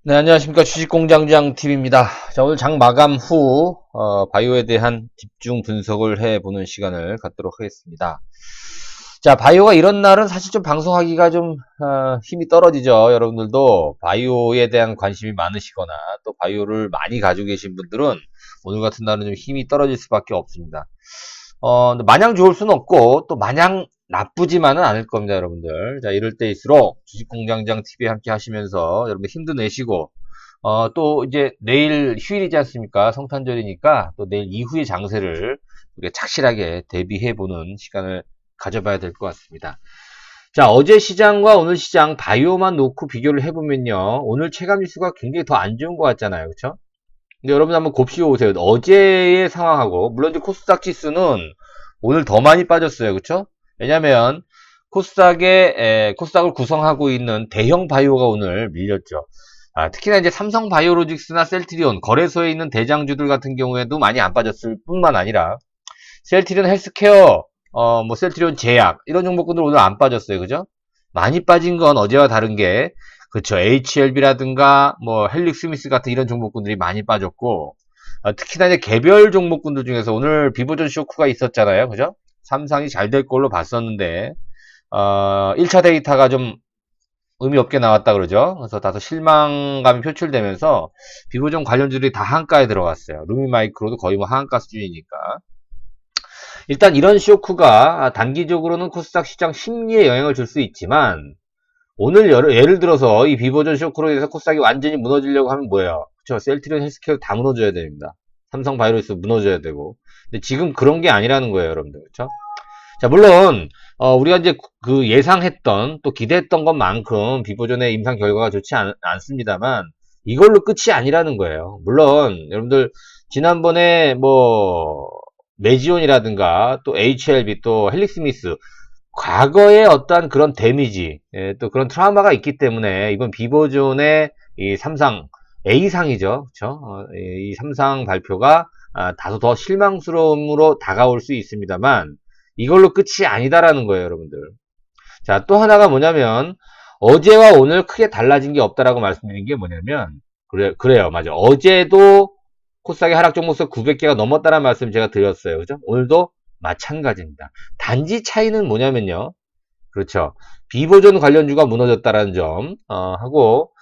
네, 안녕하십니까. 주식공장장 TV입니다. 자, 오늘 장 마감 후, 바이오에 대한 집중 분석을 해보는 시간을 갖도록 하겠습니다. 자, 바이오가 이런 날은 사실 좀 방송하기가 좀, 힘이 떨어지죠. 여러분들도 바이오에 대한 관심이 많으시거나 또 바이오를 많이 가지고 계신 분들은 오늘 같은 날은 좀 힘이 떨어질 수밖에 없습니다. 마냥 좋을 수는 없고 또 마냥 나쁘지만은 않을 겁니다, 여러분들. 자, 이럴 때일수록 주식공장장 TV에 함께 하시면서 여러분들 힘도 내시고, 또 이제 내일 휴일이지 않습니까? 성탄절이니까 또 내일 이후의 장세를 우리가 착실하게 대비해보는 시간을 가져봐야 될 것 같습니다. 자, 어제 시장과 오늘 시장 바이오만 놓고 비교를 해보면요. 오늘 체감지수가 굉장히 더 안 좋은 것 같잖아요. 그쵸? 근데 여러분 한번 곱씹어 보세요. 어제의 상황하고, 물론 이제 코스닥 지수는 오늘 더 많이 빠졌어요. 그쵸? 왜냐면, 코스닥을 구성하고 있는 대형 바이오가 오늘 밀렸죠. 특히나 이제 삼성 바이오로직스나 셀트리온, 거래소에 있는 대장주들 같은 경우에도 많이 안 빠졌을 뿐만 아니라, 셀트리온 헬스케어, 뭐 셀트리온 제약, 이런 종목군들 오늘 안 빠졌어요. 그죠? 많이 빠진 건 어제와 다른 게, 그쵸. HLB라든가, 뭐, 헬릭스미스 같은 이런 종목군들이 많이 빠졌고, 특히나 이제 개별 종목군들 중에서 오늘 비보존 쇼크가 있었잖아요. 그죠? 삼성이 잘 될 걸로 봤었는데, 1차 데이터가 좀 의미 없게 나왔다 그러죠. 그래서 다소 실망감이 표출되면서 비보존 관련주들이 다 한가에 들어갔어요. 루미마이크로도 거의 뭐 하한가 수준이니까. 일단 이런 쇼크가 단기적으로는 코스닥 시장 심리에 영향을 줄 수 있지만, 오늘 예를 들어서 이 비버전 쇼크로 인해서 코스닥이 완전히 무너지려고 하면 뭐예요? 그쵸? 셀트리온 헬스케어 다 무너져야 됩니다. 삼성 바이오로스 무너져야 되고. 근데 지금 그런 게 아니라는 거예요, 여러분들. 그쵸? 자, 물론, 우리가 이제 그 예상했던, 또 기대했던 것만큼 비보존의 임상 결과가 좋지 않습니다만, 이걸로 끝이 아니라는 거예요. 물론, 여러분들, 지난번에 뭐, 메지온이라든가, 또 HLB, 또 헬릭스미스, 과거에 어떠한 그런 데미지, 또 그런 트라우마가 있기 때문에 이번 비보존의 이 삼상 A상이죠. 그쵸? 이 삼상 발표가 다소 더 실망스러움으로 다가올 수 있습니다만 이걸로 끝이 아니다라는 거예요, 여러분들. 자, 또 하나가 뭐냐면 어제와 오늘 크게 달라진 게 없다라고 말씀드린 게 뭐냐면 그래요. 맞아. 어제도 코스닥의 하락 종목수 900개가 넘었다는 말씀 제가 드렸어요. 그죠? 오늘도 마찬가지입니다. 단지 차이는 뭐냐면요. 그렇죠. 비보존 관련주가 무너졌다라는 점, 하고,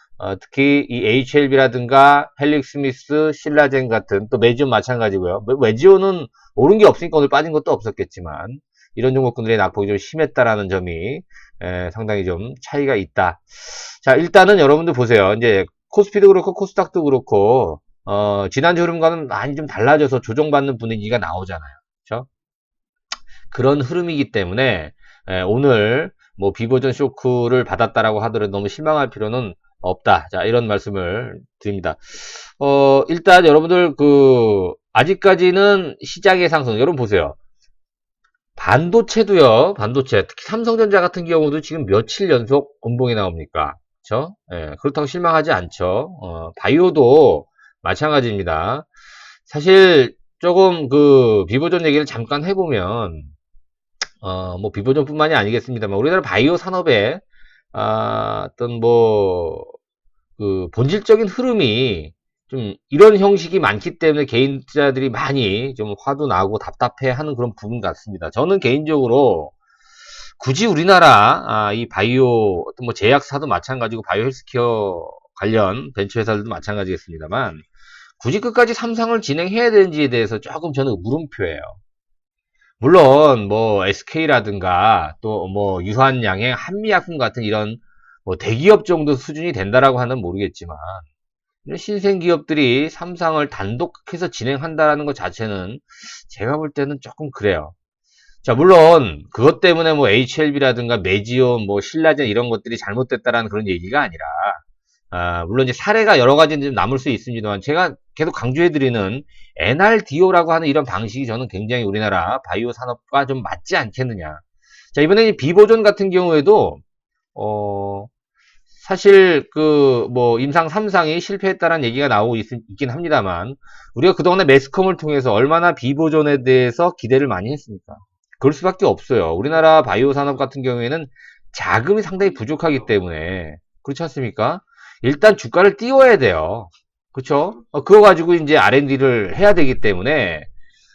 특히 이 HLB라든가 헬릭스미스, 신라젠 같은, 또 메지온 마찬가지고요. 메지온은 오른 게 없으니까 오늘 빠진 것도 없었겠지만, 이런 종목군들의 낙폭이 좀 심했다라는 점이 상당히 좀 차이가 있다. 자, 일단은 여러분들 보세요. 이제 코스피도 그렇고 코스닥도 그렇고, 지난주 흐름과는 많이 좀 달라져서 조정받는 분위기가 나오잖아요. 그렇죠? 그런 흐름이기 때문에 오늘 뭐 비보전 쇼크를 받았다라고 하더라도 너무 실망할 필요는 없다. 자, 이런 말씀을 드립니다. 일단 여러분들 아직까지는 시장의 상승, 여러분 보세요. 반도체도요, 반도체, 특히 삼성전자 같은 경우도 지금 며칠 연속 음봉이 나옵니까? 그쵸? 예, 그렇다고 실망하지 않죠. 바이오도 마찬가지입니다. 사실 조금 비보존 얘기를 잠깐 해보면, 뭐 비보존뿐만이 아니겠습니다만 우리나라 바이오 산업에 어떤 뭐 본질적인 흐름이 좀 이런 형식이 많기 때문에 개인자들이 많이 좀 화도 나고 답답해하는 그런 부분 같습니다. 저는 개인적으로 굳이 우리나라 이 바이오 어떤 뭐 제약사도 마찬가지고 바이오 헬스케어 관련 벤처회사들도 마찬가지겠습니다만 굳이 끝까지 삼상을 진행해야 되는지에 대해서 조금 저는 물음표예요. 물론 뭐 SK라든가 또 뭐 유한양행, 한미약품 같은 이런 뭐 대기업 정도 수준이 된다라고 하는 모르겠지만 이런 신생 기업들이 삼상을 단독해서 진행한다라는 것 자체는 제가 볼 때는 조금 그래요. 자, 물론 그것 때문에 뭐 HLB라든가 메지온, 뭐 신라젠 이런 것들이 잘못됐다라는 그런 얘기가 아니라 물론 이제 사례가 여러 가지는 좀 남을 수 있습니다만 제가 계속 강조해드리는 NRDO라고 하는 이런 방식이 저는 굉장히 우리나라 바이오 산업과 좀 맞지 않겠느냐. 자, 이번에 비보존 같은 경우에도 어, 사실 뭐 임상 3상이 실패했다는 얘기가 나오고 있긴 합니다만 우리가 그동안에 매스컴을 통해서 얼마나 비보존에 대해서 기대를 많이 했습니까? 그럴 수밖에 없어요. 우리나라 바이오 산업 같은 경우에는 자금이 상당히 부족하기 때문에 그렇지 않습니까? 일단 주가를 띄워야 돼요. 그쵸? 그거 가지고 이제 R&D를 해야 되기 때문에,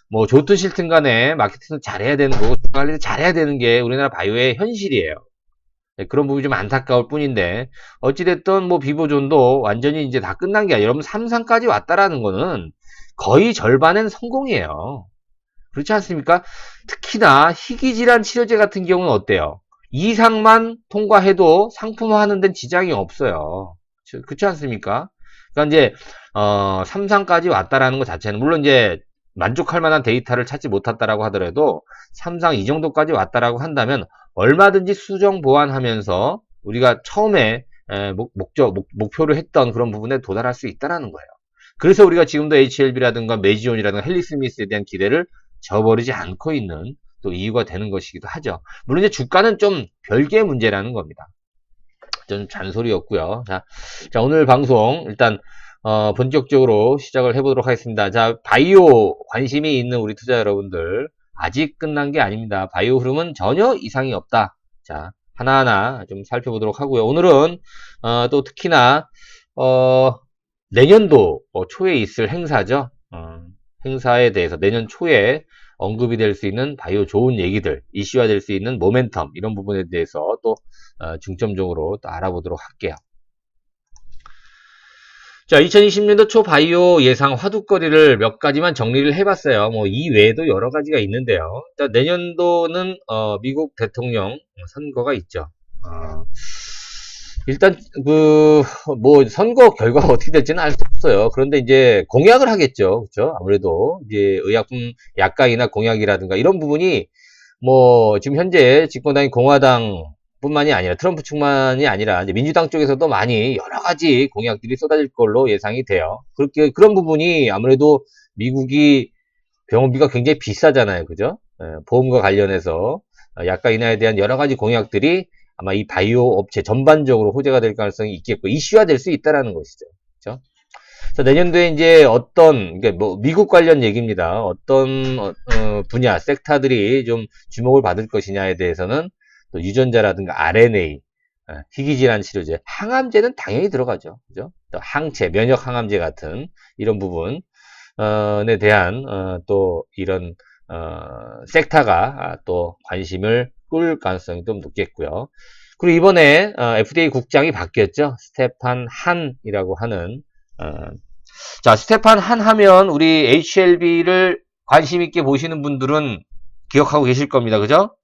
뭐, 좋든 싫든 간에 마케팅을 잘해야 되는 거고, 주가 관리를 잘해야 되는 게 우리나라 바이오의 현실이에요. 네, 그런 부분이 좀 안타까울 뿐인데, 어찌됐든 뭐, 비보존도 완전히 이제 다 끝난 게 아니라, 여러분, 삼상까지 왔다라는 거는 거의 절반은 성공이에요. 그렇지 않습니까? 특히나 희귀질환 치료제 같은 경우는 어때요? 이상만 통과해도 상품화하는 데는 지장이 없어요. 그렇지 않습니까? 그러니까 이제 3상까지 왔다라는 것 자체는 물론 이제 만족할 만한 데이터를 찾지 못했다라고 하더라도 3상 이 정도까지 왔다라고 한다면 얼마든지 수정 보완하면서 우리가 처음에 목표를 했던 그런 부분에 도달할 수 있다라는 거예요. 그래서 우리가 지금도 HLB라든가 메지온이라든가 헬릭스미스에 대한 기대를 저버리지 않고 있는 또 이유가 되는 것이기도 하죠. 물론 이제 주가는 좀 별개의 문제라는 겁니다. 좀 잔소리였고요. 자, 오늘 방송 일단 본격적으로 시작을 해보도록 하겠습니다. 자, 바이오 관심이 있는 우리 투자 여러분들 아직 끝난 게 아닙니다. 바이오 흐름은 전혀 이상이 없다. 자, 하나하나 좀 살펴보도록 하고요. 오늘은 또 특히나 내년도 초에 있을 행사죠. 행사에 대해서 내년 초에 언급이 될 수 있는 바이오 좋은 얘기들, 이슈화 될 수 있는 모멘텀 이런 부분에 대해서 또 중점적으로 또 알아보도록 할게요. 자, 2020년도 초 바이오 예상 화두거리를 몇 가지만 정리를 해봤어요. 뭐 이 외에도 여러 가지가 있는데요. 일단 내년도는 미국 대통령 선거가 있죠. 일단 뭐 선거 결과가 어떻게 될지는 알 수 없어요. 그런데 이제 공약을 하겠죠. 그렇죠? 아무래도 이제 의약품 약가이나 공약이라든가 이런 부분이 뭐 지금 현재 집권당인 공화당 뿐만이 아니라 트럼프 측만이 아니라 이제 민주당 쪽에서도 많이 여러 가지 공약들이 쏟아질 걸로 예상이 돼요. 그런 부분이 아무래도 미국이 병원비가 굉장히 비싸잖아요. 그죠? 보험과 관련해서 약가 인하에 대한 여러 가지 공약들이 아마 이 바이오 업체 전반적으로 호재가 될 가능성이 있겠고 이슈화 될 수 있다라는 것이죠. 그렇죠? 그래서 내년도에 이제 그러니까 뭐 미국 관련 얘기입니다. 어떤 분야, 섹터들이 좀 주목을 받을 것이냐에 대해서는 또 유전자라든가 RNA, 희귀질환 치료제, 항암제는 당연히 들어가죠. 그죠? 또 항체, 면역 항암제 같은 이런 부분에 대한 또 이런 섹터가 또 관심을 끌 가능성이 좀 높겠고요. 그리고 이번에 FDA 국장이 바뀌었죠. 스테판 한이라고 하는 자, 스테판 한 하면 우리 HLB를 관심 있게 보시는 분들은 기억하고 계실 겁니다. 그죠?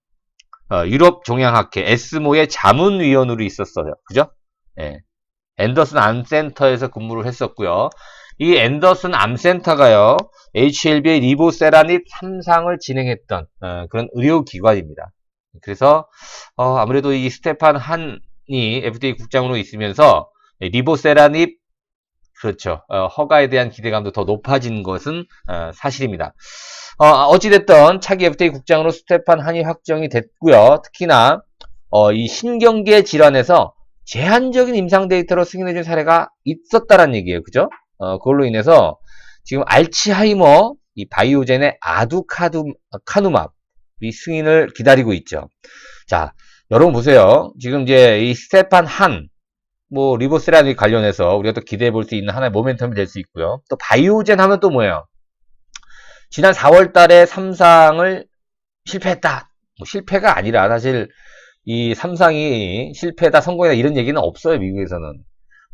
유럽 종양학회 에스모의 자문위원으로 있었어요. 그죠? 예. 앤더슨 암센터에서 근무를 했었고요. 이 앤더슨 암센터가요. HLB의 리보세라닙 3상을 진행했던 그런 의료기관입니다. 그래서 아무래도 이 스테판 한이 FDA 국장으로 있으면서 리보세라닙 그렇죠. 허가에 대한 기대감도 더 높아진 것은 사실입니다. 어찌됐든 차기 FDA 국장으로 스테판 한이 확정이 됐고요. 특히나 이 신경계 질환에서 제한적인 임상 데이터로 승인해준 사례가 있었다는 얘기예요. 그죠? 그걸로 인해서 지금 알츠하이머 이 바이오젠의 아두카누맙 이 승인을 기다리고 있죠. 자, 여러분 보세요. 지금 이제 이 스테판 한 뭐 리보세라닉 관련해서 우리가 또 기대해 볼 수 있는 하나의 모멘텀이 될 수 있고요. 또 바이오젠 하면 또 뭐예요? 지난 4월 달에 3상을 실패했다. 뭐 실패가 아니라 사실 이 3상이 실패다, 성공이다 이런 얘기는 없어요. 미국에서는.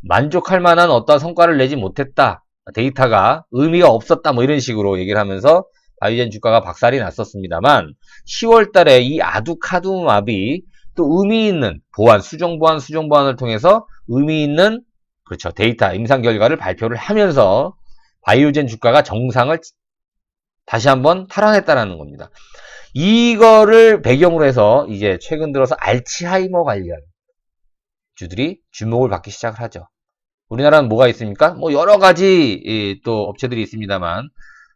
만족할 만한 어떤 성과를 내지 못했다. 데이터가 의미가 없었다. 뭐 이런 식으로 얘기를 하면서 바이오젠 주가가 박살이 났었습니다만 10월 달에 이 아두카두맙이 또 의미 있는 수정 보완을 통해서 의미 있는 그렇죠. 데이터, 임상 결과를 발표를 하면서 바이오젠 주가가 정상을 다시 한번 탈환했다라는 겁니다. 이거를 배경으로 해서 이제 최근 들어서 알츠하이머 관련 주들이 주목을 받기 시작을 하죠. 우리나라는 뭐가 있습니까? 뭐 여러 가지 또 업체들이 있습니다만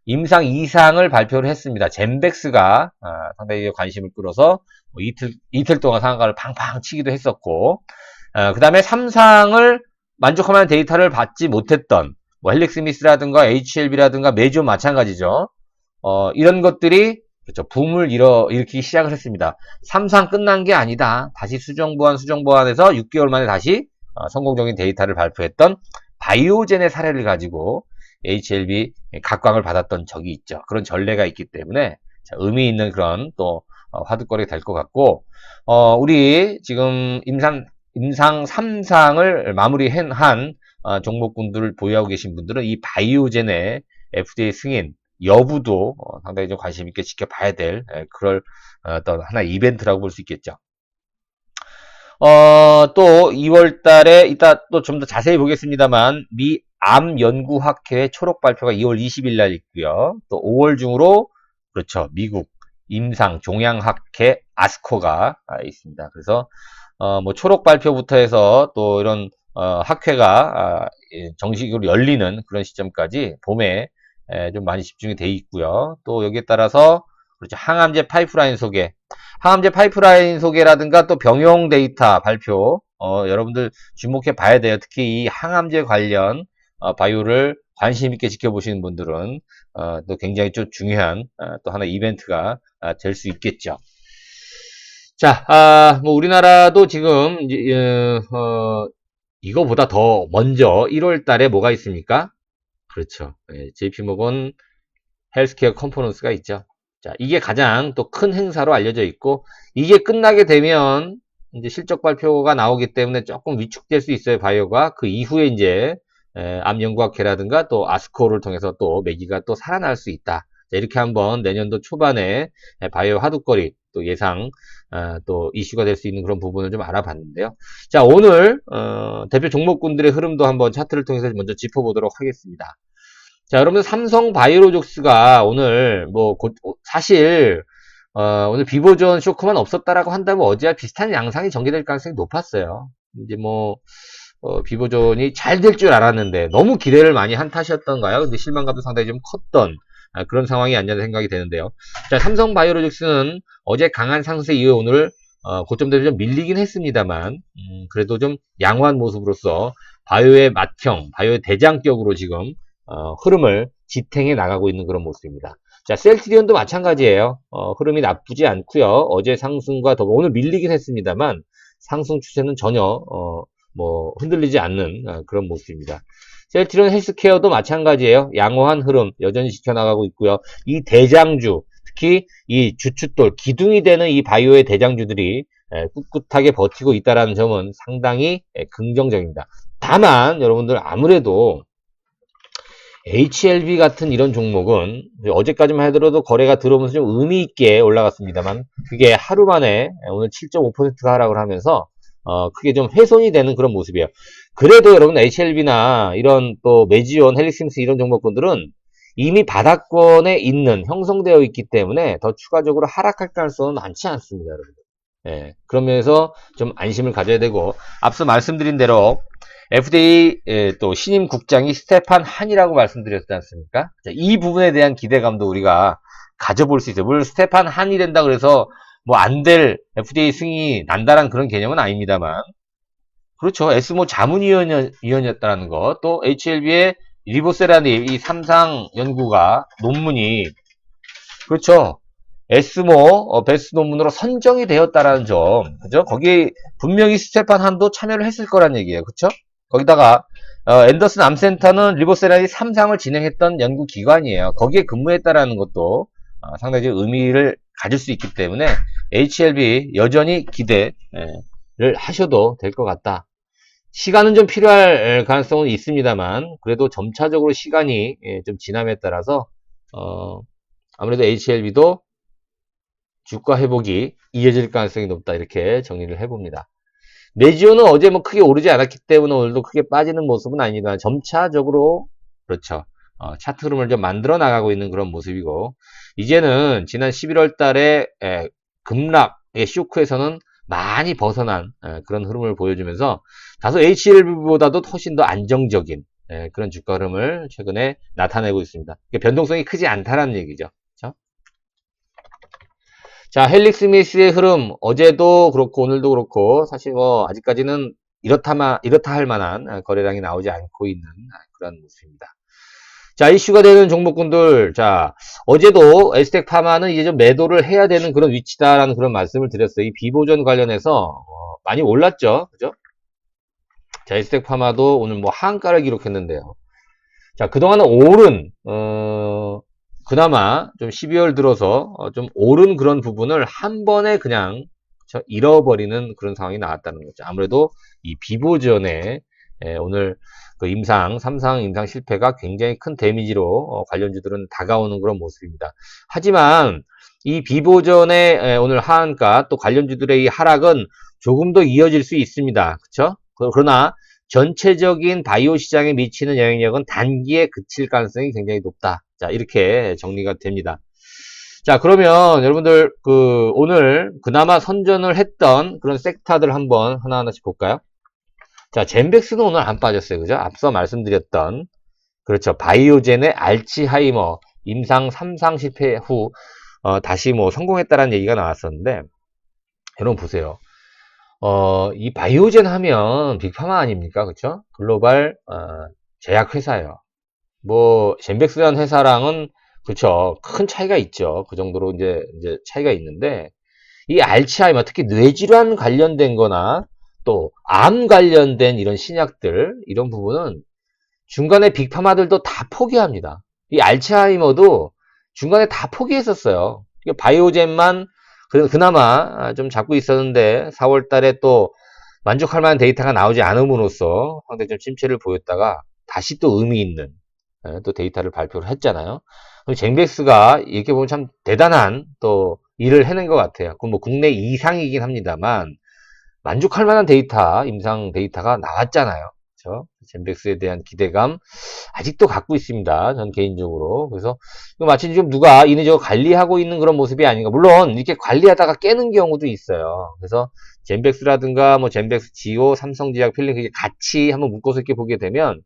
임상 2상을 발표를 했습니다. 젠백스가 상당히 관심을 끌어서 뭐 이틀 동안 상한가를 팡팡 치기도 했었고 그 다음에 3상을 만족할 만한 데이터를 받지 못했던 뭐 헬릭스미스라든가 HLB라든가 메지온 마찬가지죠. 이런 것들이 그렇죠. 붐을 일으키기 시작을 했습니다. 3상 끝난 게 아니다. 다시 수정 보완해서 6개월 만에 다시 성공적인 데이터를 발표했던 바이오젠의 사례를 가지고 HLB 각광을 받았던 적이 있죠. 그런 전례가 있기 때문에 자, 의미 있는 그런 또 화두거리가 될 것 같고, 우리 지금 임상 3상을 마무리한 종목군들을 보유하고 계신 분들은 이 바이오젠의 FDA 승인 여부도 상당히 좀 관심 있게 지켜봐야 될 그럴 어떤 하나의 이벤트라고 볼 수 있겠죠. 또 2월 달에 이따 또 좀 더 자세히 보겠습니다만 미 암연구학회 초록 발표가 2월 20일 날 있고요. 또 5월 중으로 그렇죠. 미국 임상 종양학회 아스코가 있습니다. 그래서 뭐 초록 발표부터 해서 또 이런 학회가 정식으로 열리는 그런 시점까지 봄에 좀 많이 집중이 돼 있고요. 또 여기에 따라서 그렇죠. 항암제 파이프라인 소개라든가 또 병용 데이터 발표 여러분들 주목해 봐야 돼요. 특히 이 항암제 관련 바이오를 관심 있게 지켜보시는 분들은 또 굉장히 좀 중요한 또 하나 이벤트가 될 수 있겠죠. 자, 뭐 우리나라도 지금 이거보다 더 먼저 1월 달에 뭐가 있습니까? 그렇죠. JP모건 헬스케어 컨퍼런스가 있죠. 자, 이게 가장 또 큰 행사로 알려져 있고, 이게 끝나게 되면 이제 실적 발표가 나오기 때문에 조금 위축될 수 있어요, 바이오가. 그 이후에 이제 암연구학회라든가 또 아스코를 통해서 또 매기가 또 살아날 수 있다. 자, 이렇게 한번 내년도 초반에 바이오 화두거리 또 예상 또 이슈가 될 수 있는 그런 부분을 좀 알아봤는데요. 자, 오늘 대표 종목군들의 흐름도 한번 차트를 통해서 먼저 짚어보도록 하겠습니다. 자, 여러분 삼성 바이오로직스가 오늘 사실 오늘 비보존 쇼크만 없었다라고 한다면 어제와 비슷한 양상이 전개될 가능성이 높았어요. 이제 비보존이 잘 될 줄 알았는데 너무 기대를 많이 한 탓이었던가요? 근데 실망감도 상당히 좀 컸던 그런 상황이 아니냐 생각이 되는데요. 자, 삼성 바이오로직스는 어제 강한 상승 이후에 오늘 고점대로 좀 밀리긴 했습니다만 그래도 좀 양호한 모습으로서 바이오의 맏형, 바이오의 대장격으로 지금 흐름을 지탱해 나가고 있는 그런 모습입니다. 자, 셀트리온도 마찬가지예요. 흐름이 나쁘지 않고요. 어제 상승과 더불어 오늘 밀리긴 했습니다만 상승 추세는 전혀 흔들리지 않는 그런 모습입니다. 셀트리온 헬스케어도 마찬가지예요. 양호한 흐름 여전히 지켜나가고 있고요. 이 대장주, 특히 이 주춧돌, 기둥이 되는 이 바이오의 대장주들이 꿋꿋하게 버티고 있다는 점은 상당히 긍정적입니다. 다만 여러분들 아무래도 HLB 같은 이런 종목은 어제까지만 하더라도 거래가 들어오면서 좀 의미 있게 올라갔습니다만 그게 하루 만에 오늘 7.5%가 하락을 하면서 크게 좀 훼손이 되는 그런 모습이에요. 그래도 여러분 HLB나 이런 또 메지온, 헬릭심스 이런 종목군들은 이미 바닥권에 있는 형성되어 있기 때문에 더 추가적으로 하락할 가능성은 많지 않습니다, 여러분. 예, 그런 면에서 좀 안심을 가져야 되고 앞서 말씀드린 대로 FDA 또 신임 국장이 스테판 한이라고 말씀드렸지 않습니까? 자, 이 부분에 대한 기대감도 우리가 가져볼 수 있어요. 물론 스테판 한이 된다 그래서 안 될 FDA 승인이 난다란 그런 개념은 아닙니다만 그렇죠. 에스모 자문위원이었다는 거, 또 HLB의 리보세라님 이 삼상 연구가 논문이 그렇죠. 에스모 베스트 논문으로 선정이 되었다라는 점, 그죠? 거기 분명히 스테판 한도 참여를 했을 거란 얘기예요, 그렇죠? 거기다가 앤더슨 암센터는 리보세라니 3상을 진행했던 연구기관이에요. 거기에 근무했다라는 것도 상당히 의미를 가질 수 있기 때문에 HLB 여전히 기대를 하셔도 될 것 같다. 시간은 좀 필요할 가능성은 있습니다만 그래도 점차적으로 시간이 좀 지남에 따라서 아무래도 HLB도 주가 회복이 이어질 가능성이 높다 이렇게 정리를 해봅니다. 메지오는 어제 크게 오르지 않았기 때문에 오늘도 크게 빠지는 모습은 아닙니다. 점차적으로 그렇죠. 차트 흐름을 좀 만들어 나가고 있는 그런 모습이고 이제는 지난 11월 달에 급락의 쇼크에서는 많이 벗어난 그런 흐름을 보여주면서 다소 HLB보다도 훨씬 더 안정적인 그런 주가 흐름을 최근에 나타내고 있습니다. 변동성이 크지 않다는 얘기죠. 그렇죠? 자, 헬릭스미스의 흐름 어제도 그렇고 오늘도 그렇고 사실 아직까지는 이렇다 할 만한 거래량이 나오지 않고 있는 그런 모습입니다. 자, 이슈가 되는 종목군들, 자, 어제도 에스텍 파마는 이제 좀 매도를 해야 되는 그런 위치다라는 그런 말씀을 드렸어요. 이 비보존 관련해서 많이 올랐죠, 그죠? 자, 에스텍 파마도 오늘 뭐 하한가를 기록했는데요. 자, 그동안은 오른, 그나마 좀 12월 들어서 좀 오른 그런 부분을 한 번에 그냥 잃어버리는 그런 상황이 나왔다는 거죠. 아무래도 이 비보전에 오늘 그 삼상 임상 실패가 굉장히 큰 데미지로 관련주들은 다가오는 그런 모습입니다. 하지만 이 비보전의 오늘 하한가 또 관련주들의 이 하락은 조금 더 이어질 수 있습니다. 그렇죠? 그러나 전체적인 바이오 시장에 미치는 영향력은 단기에 그칠 가능성이 굉장히 높다. 자, 이렇게 정리가 됩니다. 자, 그러면 여러분들 오늘 그나마 선전을 했던 그런 섹터들 한번 하나하나씩 볼까요? 자, 젠백스는 오늘 안 빠졌어요. 그죠? 앞서 말씀드렸던 그렇죠. 바이오젠의 알츠하이머 임상 3상 실패 후 다시 뭐 성공했다라는 얘기가 나왔었는데 여러분 보세요. 이 바이오젠 하면 빅파마 아닙니까? 그쵸? 글로벌, 제약회사예요. 뭐, 젠백스라는 회사랑은, 그쵸. 큰 차이가 있죠. 그 정도로 이제 차이가 있는데, 이 알츠하이머, 특히 뇌질환 관련된 거나, 또, 암 관련된 이런 신약들, 이런 부분은 중간에 빅파마들도 다 포기합니다. 이 알츠하이머도 중간에 다 포기했었어요. 바이오젠만 그나마 좀 잡고 있었는데 4월 달에 또 만족할 만한 데이터가 나오지 않음으로써 상당히 좀 침체를 보였다가 다시 또 의미 있는 또 데이터를 발표를 했잖아요. 그럼 젠백스가 이렇게 보면 참 대단한 또 일을 해낸 것 같아요. 그럼 뭐 국내 이상이긴 합니다만 만족할 만한 데이터, 임상 데이터가 나왔잖아요. 그렇죠? 젠백스에 대한 기대감 아직도 갖고 있습니다. 전 개인적으로. 그래서 마치 지금 누가 인위적으로 관리하고 있는 그런 모습이 아닌가. 물론 이렇게 관리하다가 깨는 경우도 있어요. 그래서 젠백스라든가 뭐 젠백스 지오, 삼성제약, 필링 같이 한번 묶어서 이렇게 보게 되면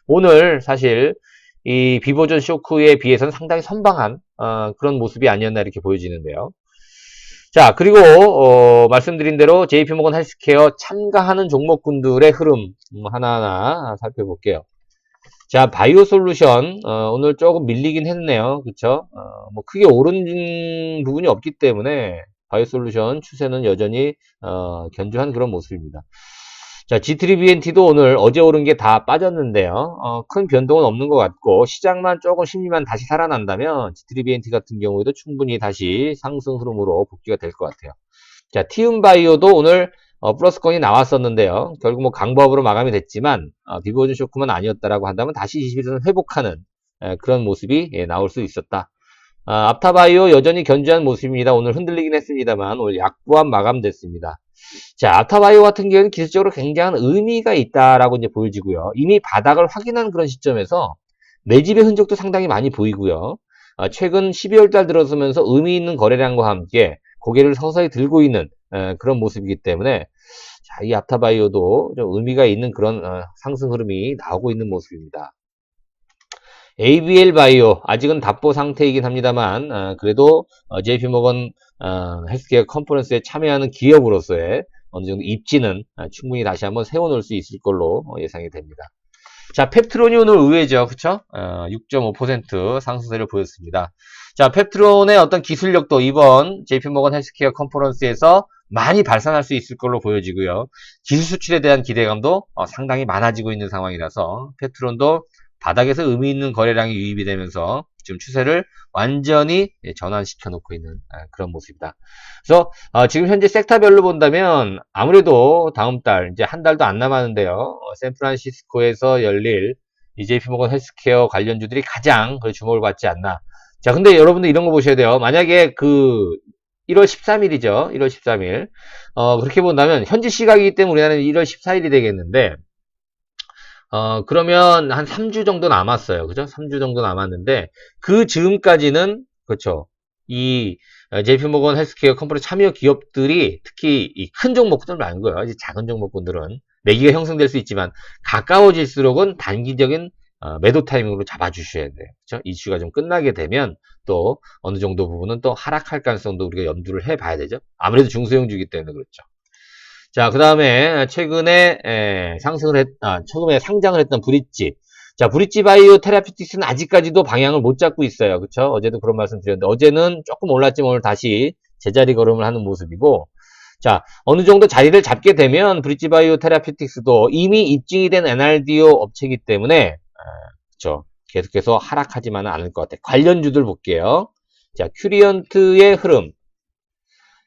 오늘 사실 이 비보전 쇼크에 비해서는 상당히 선방한 그런 모습이 아니었나 이렇게 보여지는데요. 자, 그리고 말씀드린 대로 JP모건 헬스케어 참가하는 종목군들의 흐름 하나하나 살펴볼게요. 자, 바이오 솔루션 오늘 조금 밀리긴 했네요. 그쵸? 뭐 크게 오른 부분이 없기 때문에 바이오 솔루션 추세는 여전히 견조한 그런 모습입니다. 자, G3BNT도 오늘 어제 오른 게 다 빠졌는데요. 큰 변동은 없는 것 같고 시장만 조금 심리만 다시 살아난다면 G3BNT 같은 경우에도 충분히 다시 상승 흐름으로 복귀가 될 것 같아요. 자, 티움바이오도 오늘 플러스권이 나왔었는데요. 결국 뭐 강보합으로 마감이 됐지만 비보전 쇼크만 아니었다라고 한다면 다시 21선 회복하는 그런 모습이 나올 수 있었다. 앞타바이오 여전히 견조한 모습입니다. 오늘 흔들리긴 했습니다만 오늘 약보합 마감됐습니다. 자, 앞타바이오 같은 경우는 기술적으로 굉장한 의미가 있다라고 이제 보여지고요. 이미 바닥을 확인한 그런 시점에서 매집의 흔적도 상당히 많이 보이고요. 최근 12월 달 들어서면서 의미 있는 거래량과 함께 고개를 서서히 들고 있는 그런 모습이기 때문에 자, 이 앞타바이오도 좀 의미가 있는 그런 상승 흐름이 나오고 있는 모습입니다. ABL 바이오 아직은 답보 상태이긴 합니다만 그래도 JP모건 헬스케어 컨퍼런스에 참여하는 기업으로서의 어느 정도 입지는 충분히 다시 한번 세워놓을 수 있을 걸로 예상이 됩니다. 자, 펩트론이 오늘 의외죠. 그쵸? 6.5% 상승세를 보였습니다. 자, 펩트론의 어떤 기술력도 이번 JP모건 헬스케어 컨퍼런스에서 많이 발산할 수 있을 걸로 보여지고요. 기술 수출에 대한 기대감도 상당히 많아지고 있는 상황이라서 펩트론도 바닥에서 의미 있는 거래량이 유입이 되면서 지금 추세를 완전히 전환시켜 놓고 있는 그런 모습이다. 그래서 지금 현재 섹터별로 본다면 아무래도 다음 달 이제 한 달도 안 남았는데요. 샌프란시스코에서 열릴 JP모건 헬스케어 관련주들이 가장 주목을 받지 않나. 자, 근데 여러분들 이런 거 보셔야 돼요. 만약에 1월 13일이죠. 1월 13일. 그렇게 본다면 현지 시각이기 때문에 우리나라는 1월 14일이 되겠는데 그러면 한 3주 정도 남았어요. 그죠? 3주 정도 남았는데, 그 즈음까지는, 그렇죠. 이, JP모건 헬스케어 컴퍼니 참여 기업들이 특히 이 큰 종목들 말고요. 이제 작은 종목군들은 매기가 형성될 수 있지만, 가까워질수록은 단기적인 매도 타이밍으로 잡아주셔야 돼요. 그죠? 이슈가 좀 끝나게 되면 또 어느 정도 부분은 또 하락할 가능성도 우리가 염두를 해 봐야 되죠. 아무래도 중소형주기 때문에 그렇죠. 자, 그 다음에 최근에 최근에 상장을 했던 브릿지. 자, 브릿지 바이오 테라피틱스는 아직까지도 방향을 못 잡고 있어요. 그쵸? 어제도 그런 말씀 드렸는데, 어제는 조금 올랐지만 오늘 다시 제자리 걸음을 하는 모습이고, 자, 어느 정도 자리를 잡게 되면 브릿지바이오 테라피틱스도 이미 입증이 된 NRDO 업체이기 때문에 그렇죠. 계속해서 하락하지만은 않을 것 같아요. 관련주들 볼게요. 자, 큐리언트의 흐름.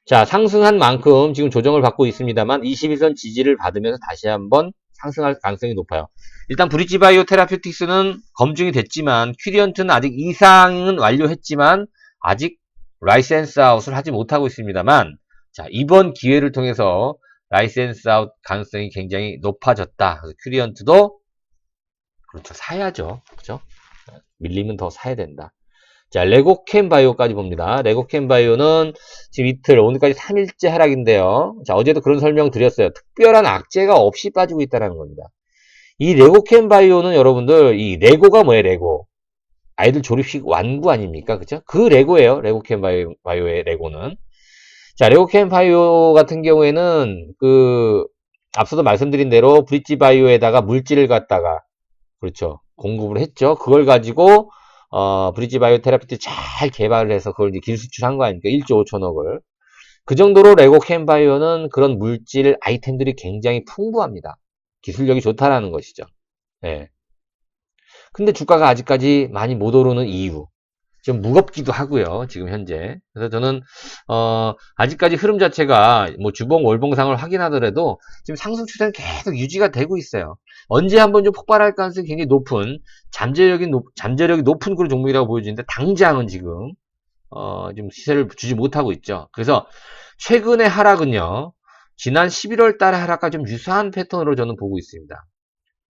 자, 상승한 만큼 지금 조정을 받고 있습니다만 21선 지지를 받으면서 다시 한번 상승할 가능성이 높아요. 일단 브릿지바이오 테라피틱스는 검증이 됐지만 큐리언트는 아직 이상은 완료했지만 아직 라이센스 아웃을 하지 못하고 있습니다만 자, 이번 기회를 통해서 라이센스 아웃 가능성이 굉장히 높아졌다. 그래서 큐리언트도 그렇죠. 사야죠. 그렇죠? 밀리면 더 사야 된다. 자, 레고캠 바이오까지 봅니다. 레고캠 바이오는 지금 이틀, 오늘까지 3일째 하락인데요. 자, 어제도 그런 설명 드렸어요. 특별한 악재가 없이 빠지고 있다는 겁니다. 이 레고캠 바이오는 여러분들, 이 레고가 뭐예요, 레고? 아이들 졸업식 완구 아닙니까? 그죠? 그 레고예요. 레고캠 바이오의 레고는. 자, 레고캠 바이오 같은 경우에는, 앞서도 말씀드린 대로 브릿지 바이오에다가 물질을 갖다가, 그렇죠. 공급을 했죠. 그걸 가지고, 브릿지 바이오 테라피트 잘 개발을 해서 그걸 이제 길수출한 거 아닙니까? 1조 5천억을. 그 정도로 레고캠 바이오는 그런 물질 아이템들이 굉장히 풍부합니다. 기술력이 좋다라는 것이죠. 예. 근데 주가가 아직까지 많이 못 오르는 이유. 좀 무겁기도 하고요. 지금 현재. 그래서 저는 아직까지 흐름 자체가 뭐 주봉 월봉상을 확인하더라도 지금 상승 추세는 계속 유지가 되고 있어요. 언제 한번 좀 폭발할 가능성이 굉장히 높은 잠재력이 높은 그런 종목이라고 보여지는데 당장은 지금 좀 시세를 주지 못하고 있죠. 그래서 최근의 하락은요. 지난 11월 달의 하락과 좀 유사한 패턴으로 저는 보고 있습니다.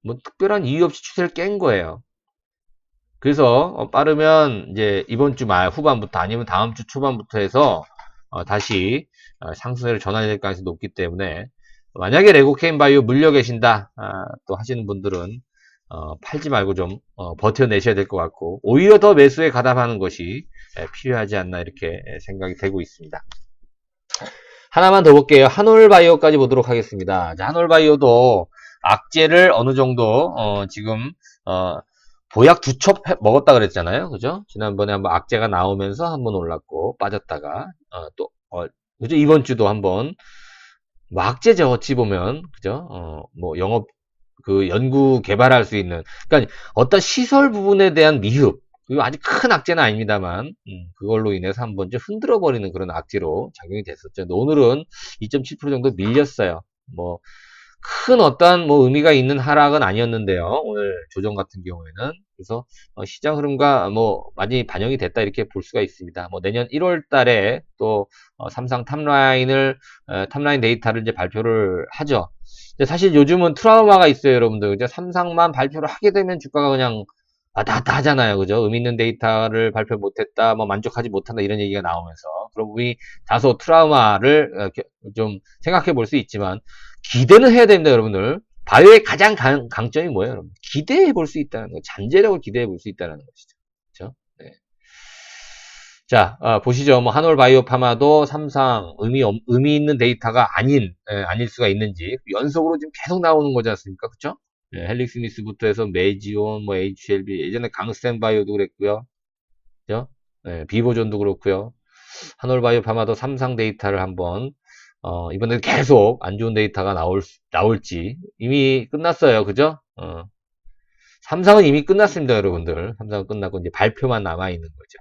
뭐 특별한 이유 없이 추세를 깬 거예요. 그래서 빠르면 이제 이번 주 말 후반부터 아니면 다음 주 초반부터 해서 다시 상승세를 전환될 가능성이 높기 때문에 만약에 레고케인 바이오 물려 계신다 또 하시는 분들은 팔지 말고 좀 버텨내셔야 될 것 같고 오히려 더 매수에 가담하는 것이 필요하지 않나 이렇게 생각이 되고 있습니다. 하나만 더 볼게요. 한올바이오까지 보도록 하겠습니다. 자, 한올바이오도 악재를 어느 정도 지금 보약 두 첩 먹었다 그랬잖아요. 그죠? 지난번에 한번 악재가 나오면서 한번 올랐고 빠졌다가 그죠? 이번 주도 한번 뭐 악재죠. 어찌 보면 그죠? 뭐 영업 연구 개발할 수 있는 그러니까 어떤 시설 부분에 대한 미흡 그리고 아주 큰 악재는 아닙니다만 그걸로 인해서 한번 좀 흔들어 버리는 그런 악재로 작용이 됐었죠. 오늘은 2.7% 정도 밀렸어요. 뭐 큰 어떠한 뭐 의미가 있는 하락은 아니었는데요. 오늘 조정 같은 경우에는 그래서 시장 흐름과 뭐 많이 반영이 됐다 이렇게 볼 수가 있습니다. 뭐 내년 1월 달에 또 삼성 탑라인 데이터를 이제 발표를 하죠. 근데 사실 요즘은 트라우마가 있어요, 여러분들. 이제 삼성만 발표를 하게 되면 주가가 그냥 왔다 갔다 하잖아요. 그죠? 의미 있는 데이터를 발표 못했다, 뭐 만족하지 못한다 이런 얘기가 나오면서 그럼 우리 다소 트라우마를 좀 생각해 볼 수 있지만 기대는 해야 됩니다, 여러분들. 바이오의 가장 강점이 뭐예요, 여러분? 기대해 볼 수 있다는 거, 잠재력을 기대해 볼 수 있다는 것이죠. 그렇죠? 네. 자, 보시죠. 뭐 한올 바이오 파마도 삼상 의미 있는 데이터가 아닐 수가 있는지 연속으로 지금 계속 나오는 거지 않습니까? 그렇죠? 네, 헬릭스미스부터 해서 메지온, 뭐 HLB, 예전에 강스텐 바이오도 그랬고요. 그죠? 네, 비보존도 그렇고요. 한올 바이오 파마도 삼상 데이터를 한번 이번에 계속 안 좋은 데이터가 나올지 이미 끝났어요. 그죠? 삼성은 이미 끝났습니다, 여러분들. 삼성은 끝났고 이제 발표만 남아 있는 거죠.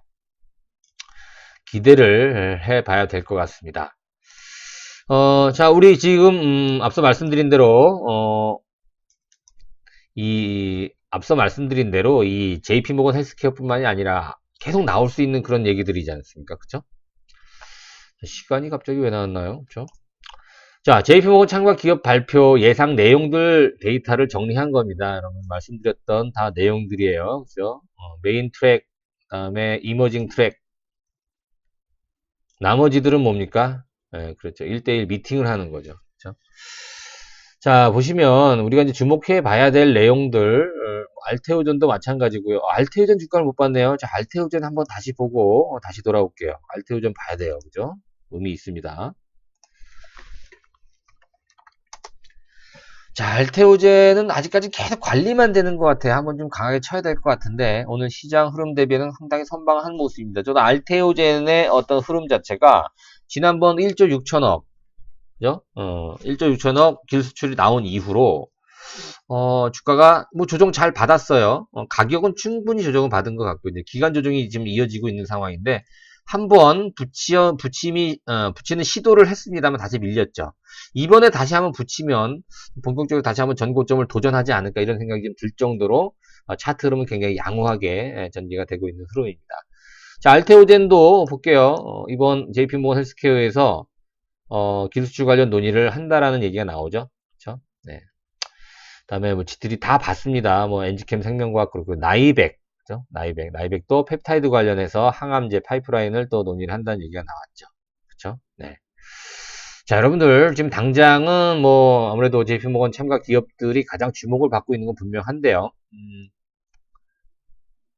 기대를 해 봐야 될 것 같습니다. 자, 우리 지금 앞서 말씀드린 대로 앞서 말씀드린 대로 이 JP모건 헬스케어뿐만이 아니라 계속 나올 수 있는 그런 얘기들이지 않습니까? 그죠? 시간이 갑자기 왜 나왔나요? 그죠? 자, JP모건 창과 기업 발표 예상 내용들 데이터를 정리한 겁니다. 여러분 말씀드렸던 다 내용들이에요. 그죠? 메인 트랙, 그다음에 이머징 트랙. 나머지들은 뭡니까? 네, 그렇죠. 1대1 미팅을 하는 거죠. 그렇죠? 자, 보시면 우리가 이제 주목해 봐야 될 내용들 알테오전도 마찬가지고요. 알테오전 주가를 못 봤네요. 자, 알테오전 한번 다시 보고 다시 돌아올게요. 알테오전 봐야 돼요. 그죠? 의미 있습니다. 자, 알테오젠은 아직까지 계속 관리만 되는 것 같아요. 한번 좀 강하게 쳐야 될 것 같은데 오늘 시장 흐름 대비는 상당히 선방한 모습입니다. 저도 알테오젠의 어떤 흐름 자체가 지난번 1조 6천억 그죠? 1조 6천억 기술수출이 나온 이후로, 주가가 뭐 조정 잘 받았어요. 가격은 충분히 조정을 받은 것 같고, 이제 기간 조정이 지금 이어지고 있는 상황인데, 한번 붙이는 시도를 했습니다만 다시 밀렸죠. 이번에 다시 한번 붙이면 본격적으로 다시 한번 전고점을 도전하지 않을까 이런 생각이 좀 들 정도로 차트 흐름은 굉장히 양호하게 전개가 되고 있는 흐름입니다. 자, 알테오젠도 볼게요. 이번 JP모건 헬스케어에서 기술주 관련 논의를 한다라는 얘기가 나오죠. 그렇죠? 네. 그다음에 뭐 지들이 다 봤습니다. 뭐 엔지캠 생명과학 그리고 나이백, 그죠? 나이백도 펩타이드 관련해서 항암제 파이프라인을 또 논의를 한다는 얘기가 나왔죠. 그렇죠? 네. 자, 여러분들 지금 당장은 뭐 아무래도 JP모건 참가 기업들이 가장 주목을 받고 있는 건 분명한데요.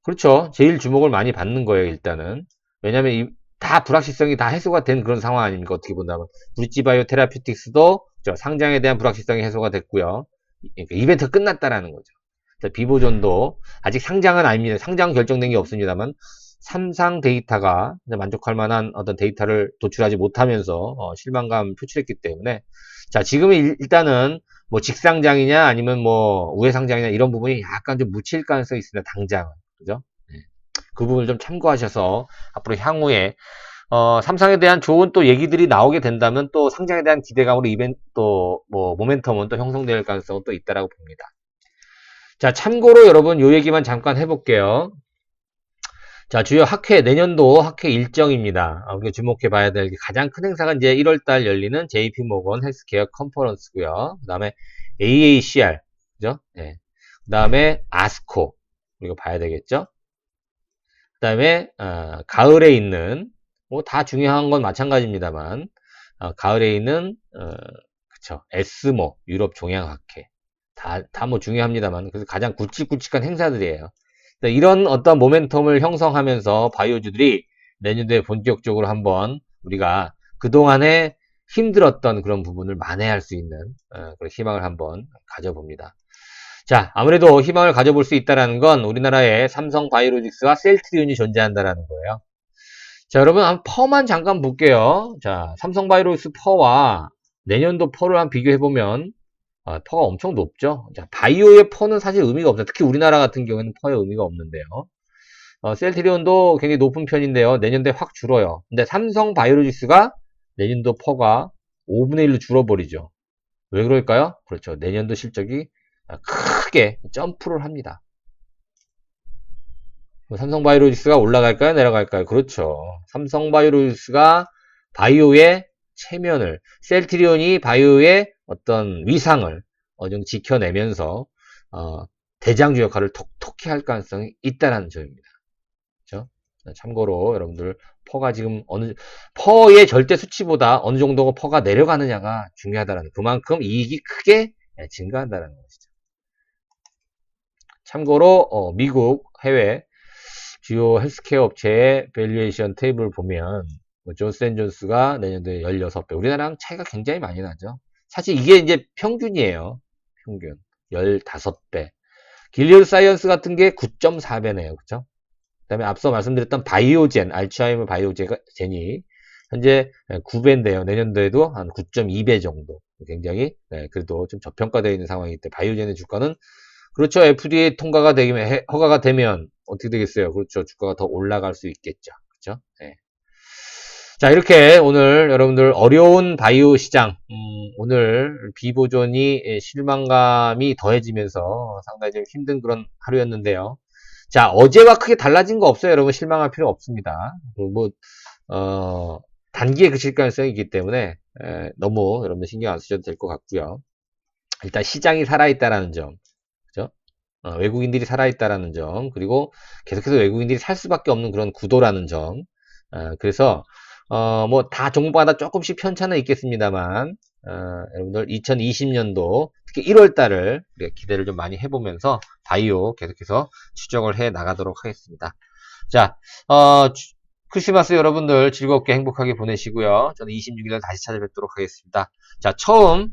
그렇죠. 제일 주목을 많이 받는 거예요, 일단은. 왜냐면 다 불확실성이 다 해소가 된 그런 상황 아닙니까? 어떻게 본다면. 브릿지바이오 테라퓨틱스도 상장에 대한 불확실성이 해소가 됐고요. 그러니까 이벤트 끝났다라는 거죠. 비보존도 아직 상장은 아닙니다. 상장 결정된 게 없습니다만 삼상 데이터가 만족할 만한 어떤 데이터를 도출하지 못하면서 실망감 표출했기 때문에 자 지금은 일단은 뭐 직상장이냐 아니면 뭐 우회상장이냐 이런 부분이 약간 좀 묻힐 가능성이 있습니다. 당장은 그죠? 네. 그 부분을 좀 참고하셔서 앞으로 향후에 삼성에 대한 좋은 또 얘기들이 나오게 된다면 또 상장에 대한 기대감으로 이벤트 또 뭐 모멘텀은 또 형성될 가능성은 또 있다라고 봅니다. 자, 참고로 여러분 요 얘기만 잠깐 해볼게요. 자, 주요 학회, 내년도 학회 일정입니다. 우리가 주목해 봐야 될 가장 큰 행사가 이제 1월달 열리는 JP모건 헬스케어 컨퍼런스고요. 그 다음에 AACR, 그죠? 네. 그 다음에 아스코, 우리가 봐야 되겠죠? 그 다음에, 가을에 있는, 뭐 다 중요한 건 마찬가지입니다만, 가을에 있는, 그쵸. 에스모, 유럽 종양학회. 다 뭐 중요합니다만, 그래서 가장 굵직굵직한 행사들이에요. 이런 어떤 모멘텀을 형성하면서 바이오주들이 내년도에 본격적으로 한번 우리가 그동안에 힘들었던 그런 부분을 만회할 수 있는 그런 희망을 한번 가져봅니다. 자, 아무래도 희망을 가져볼 수 있다는 건 우리나라에 삼성바이오로직스와 셀트리온이 존재한다는 거예요. 자, 여러분 한번 퍼만 잠깐 볼게요. 자, 삼성바이오로직스 퍼와 내년도 퍼를 한번 비교해보면 퍼가 엄청 높죠. 자, 바이오의 퍼는 사실 의미가 없어요. 특히 우리나라 같은 경우에는 퍼의 의미가 없는데요. 셀트리온도 굉장히 높은 편인데요. 내년도에 확 줄어요. 근데 삼성 바이오로직스가 내년도 퍼가 5분의 1로 줄어버리죠. 왜 그럴까요? 그렇죠. 내년도 실적이 크게 점프를 합니다. 삼성 바이오로직스가 올라갈까요? 내려갈까요? 그렇죠. 삼성 바이오로직스가 바이오의 체면을, 셀트리온이 바이오의 어떤 위상을 어느 정도 지켜내면서 대장주 역할을 톡톡히 할 가능성이 있다는 점입니다. 그렇죠? 참고로 여러분들 퍼가 지금 퍼의 절대 수치보다 어느 정도 퍼가 내려가느냐가 중요하다는 그만큼 이익이 크게 증가한다는 것이죠. 참고로 미국 해외 주요 헬스케어 업체의 밸류에이션 테이블을 보면 존스앤존스가 내년도에 16배, 우리나라랑 차이가 굉장히 많이 나죠. 사실 이게 이제 평균이에요. 평균 15배. 길리어드 사이언스 같은 게 9.4배네요. 그쵸? 그 다음에 앞서 말씀드렸던 바이오젠, 알츠하이머 바이오젠이 현재 9배인데요. 내년도에도 한 9.2배 정도. 굉장히 그래도 좀 저평가되어 있는 상황이기 때문에 바이오젠의 주가는 그렇죠. FDA 통과가 되면 허가가 되면 어떻게 되겠어요? 그렇죠. 주가가 더 올라갈 수 있겠죠. 그렇죠? 네. 자, 이렇게 오늘 여러분들 어려운 바이오 시장, 오늘 비보존이 실망감이 더해지면서 상당히 좀 힘든 그런 하루였는데요. 자, 어제와 크게 달라진 거 없어요. 여러분 실망할 필요 없습니다. 뭐, 단기에 그칠 가능성이 있기 때문에 너무 여러분들 신경 안 쓰셔도 될 것 같고요. 일단 시장이 살아있다라는 점, 그죠? 외국인들이 살아있다라는 점, 그리고 계속해서 외국인들이 살 수밖에 없는 그런 구도라는 점. 그래서 뭐 다 종목마다 조금씩 편차는 있겠습니다만 여러분들 2020년도 특히 1월달을 기대를 좀 많이 해보면서 바이오 계속해서 추적을 해 나가도록 하겠습니다. 자, 크리스마스 여러분들 즐겁게 행복하게 보내시고요. 저는 26일 다시 찾아뵙도록 하겠습니다. 자, 처음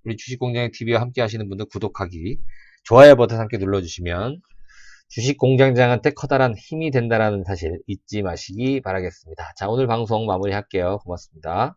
우리 주식공장의 TV와 함께 하시는 분들 구독하기, 좋아요 버튼 함께 눌러주시면 주식공장장한테 커다란 힘이 된다는 사실 잊지 마시기 바라겠습니다. 자, 오늘 방송 마무리할게요. 고맙습니다.